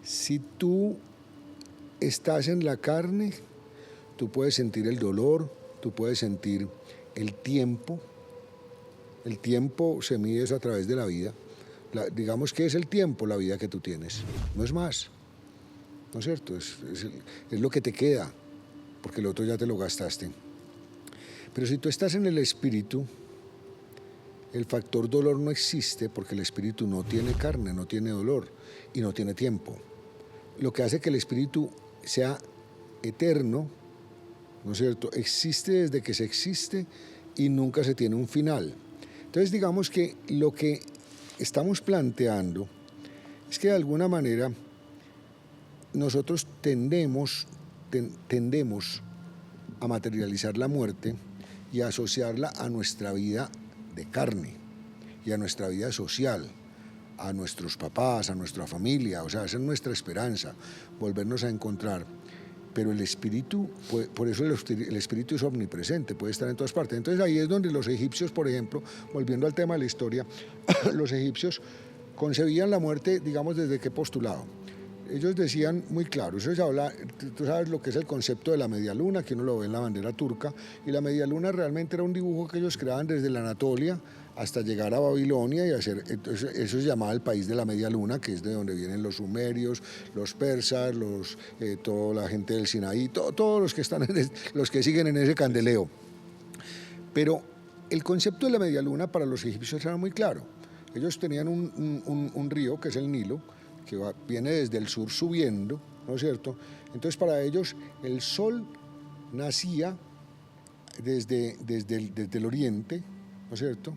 Si tú estás en la carne, tú puedes sentir el dolor, tú puedes sentir el tiempo. El tiempo se mide a través de la vida. Digamos que es el tiempo, la vida que tú tienes, no es más, ¿no es cierto? Es lo que te queda, porque el otro ya te lo gastaste. Pero si tú estás en el espíritu, el factor dolor no existe, porque el espíritu no tiene carne, no tiene dolor y no tiene tiempo. Lo que hace que el espíritu sea eterno, ¿no es cierto?, existe desde que se existe y nunca se tiene un final. Entonces digamos que lo que estamos planteando es que de alguna manera nosotros tendemos a materializar la muerte y a asociarla a nuestra vida de carne y a nuestra vida social, a nuestros papás, a nuestra familia, o sea, esa es nuestra esperanza, volvernos a encontrar. Pero el espíritu, por eso el espíritu es omnipresente, puede estar en todas partes. Entonces ahí es donde los egipcios, por ejemplo, volviendo al tema de la historia, los egipcios concebían la muerte, digamos, ¿desde qué postulado? Ellos decían muy claro, eso se habla, tú sabes lo que es el concepto de la media luna, que uno lo ve en la bandera turca, y la media luna realmente era un dibujo que ellos creaban desde la Anatolia hasta llegar a Babilonia y hacer, entonces eso se llamaba el país de la media luna, que es de donde vienen los sumerios, los persas, toda la gente del Sinaí, todos los que están los que siguen en ese candeleo. Pero el concepto de la media luna para los egipcios era muy claro. Ellos tenían un río, que es el Nilo, que viene desde el sur subiendo, ¿no es cierto? Entonces para ellos el sol nacía desde el oriente, ¿no es cierto?,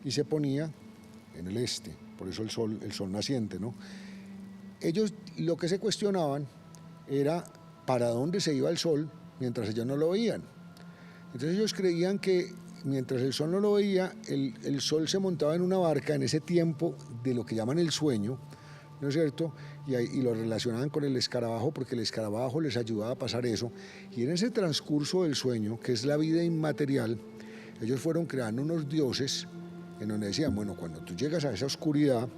y se ponía en el este, por eso el sol naciente, ¿no? Ellos lo que se cuestionaban era para dónde se iba el sol mientras ellos no lo veían. Entonces ellos creían que mientras el sol no lo veía, el sol se montaba en una barca en ese tiempo de lo que llaman el sueño, ¿no es cierto? Y lo relacionaban con el escarabajo, porque el escarabajo les ayudaba a pasar eso. Y en ese transcurso del sueño, que es la vida inmaterial, ellos fueron creando unos dioses en donde decían, bueno, cuando tú llegas a esa oscuridad,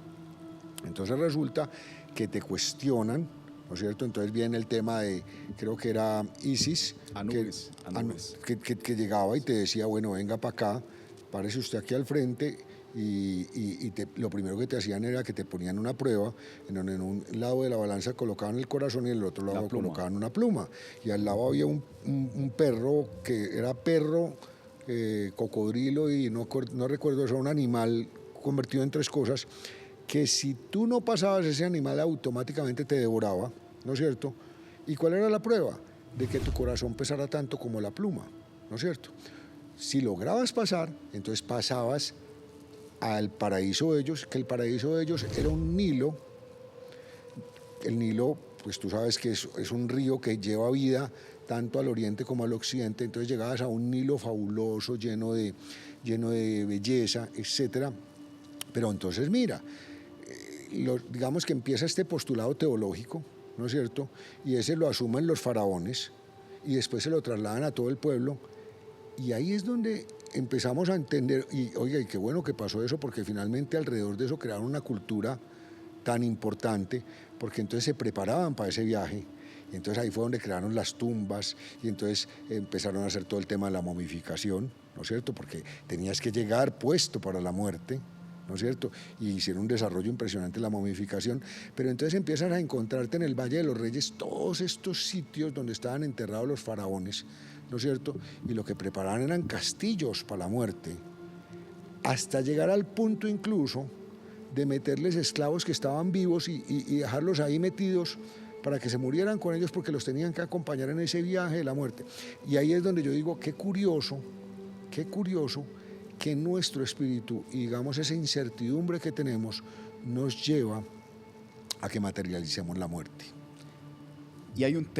entonces resulta que te cuestionan, ¿no es cierto? Entonces viene el tema de, creo que era Isis, Anubis. Que llegaba y te decía, bueno, venga para acá, párese usted aquí al frente, lo primero que te hacían era que te ponían una prueba, en donde en un lado de la balanza colocaban el corazón y en el otro lado colocaban una pluma. Y al lado había un perro que era perro, cocodrilo y no recuerdo, era un animal convertido en tres cosas, que si tú no pasabas ese animal automáticamente te devoraba, ¿no es cierto? ¿Y cuál era la prueba? De que tu corazón pesara tanto como la pluma, ¿no es cierto? Si lograbas pasar, entonces pasabas al paraíso de ellos, que el paraíso de ellos era un Nilo. El Nilo, pues tú sabes que es un río que lleva vida tanto al oriente como al occidente, entonces llegabas a un Nilo fabuloso, lleno de belleza, etcétera. Pero entonces mira, digamos que empieza este postulado teológico, ¿no es cierto? Y ese lo asumen los faraones y después se lo trasladan a todo el pueblo. Y ahí es donde empezamos a entender, y oiga, y qué bueno que pasó eso, porque finalmente alrededor de eso crearon una cultura tan importante, porque entonces se preparaban para ese viaje, y entonces ahí fue donde crearon las tumbas, y entonces empezaron a hacer todo el tema de la momificación, ¿no es cierto?, porque tenías que llegar puesto para la muerte, ¿no es cierto?, y hicieron un desarrollo impresionante en la momificación, pero entonces empiezas a encontrarte en el Valle de los Reyes todos estos sitios donde estaban enterrados los faraones, ¿no es cierto?, y lo que preparaban eran castillos para la muerte, hasta llegar al punto incluso de meterles esclavos que estaban vivos y dejarlos ahí metidos para que se murieran con ellos, porque los tenían que acompañar en ese viaje de la muerte. Y ahí es donde yo digo, qué curioso que nuestro espíritu, y digamos esa incertidumbre que tenemos, nos lleva a que materialicemos la muerte. Y hay un